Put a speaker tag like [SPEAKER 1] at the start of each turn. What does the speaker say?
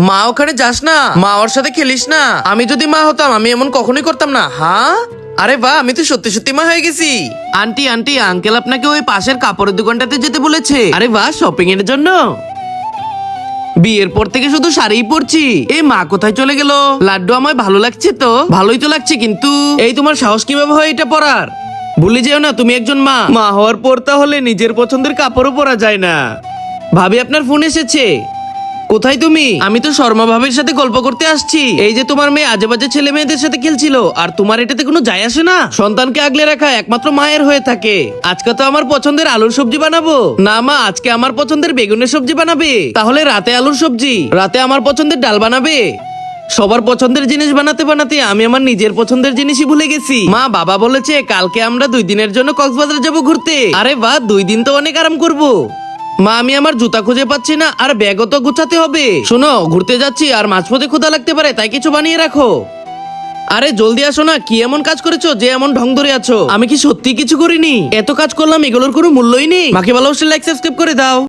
[SPEAKER 1] মা ওখানে যাস না, মা ওর সাথে খেলিস না। আমি যদি মা হতাম আমি এমন কখনোই করতাম না। হ্যাঁ, আরে বাহ, আমি তো সত্যি সত্যি মা হয়ে গেছি। আন্টি আন্টি, আঙ্কেল আপনাকে ওই পাশের কাপড়ের দোকানটাতে যেতে বলেছে। আরে বাহ, শপিং এর জন্য? বিয়ের পর থেকে শুধু শাড়িই পরছি। এই মা কোথায় চলে গেল? লাড্ডু, আমায় ভালো লাগছে তো? ভালোই তো লাগছে, কিন্তু এই তোমার সাহস কিভাবে হয় এটা পরার? ভুলে যেও না তুমি একজন মা। মা হওয়ার পর তাহলে নিজের পছন্দের কাপড়ও পরা যায় না। ভাবি, আপনার ফোন এসেছে। কোথায় তুমি? আমি তো শর্মা ভাবির সাথে গল্প করতে আসছি। এই যে তোমার মেয়ে আজে বাজে ছেলে মেয়েদের সাথে খেলছিল, আর তোমার এটাতে কোনো যায় আসে না। সন্তানকে আগলে রাখা একমাত্র মায়ের হয়ে থাকে। আজকে তো আমার পছন্দের আলুর সবজি বানাবো। না মা, আজকে আমার পছন্দের বেগুনের সবজি বানাবে। তাহলে রাতে আলুর সবজি, রাতে আমার পছন্দের ডাল বানাবে। সবার পছন্দের জিনিস বানাতে বানাতে আমি আমার নিজের পছন্দের জিনিসই ভুলে গেছি। মা, বাবা বলেছে কালকে আমরা 2 দিনের জন্য কক্সবাজার যাব ঘুরতে। আরে বাহ, 2 দিন তো অনেক আরাম করবো। মা, আমি আমার জুতা খুঁজে পাচ্ছি না, আর ব্যাগও তো গুছাতে হবে। শোনো, ঘুরতে যাচ্ছি আর মাঝপথে ক্ষুধা লাগতে পারে, তাই কিছু বানিয়ে রাখো। আরে জলদি আসো না, কি এমন কাজ করেছো যে এমন ঢং ধরে আছো? আমি কি সত্যি কিছু করিনি? এত কাজ করলাম, এগুলোর কোনো মূল্যই নেই। মাকে ভালোবাসলে লাইক সাবস্ক্রাইব করে দাও।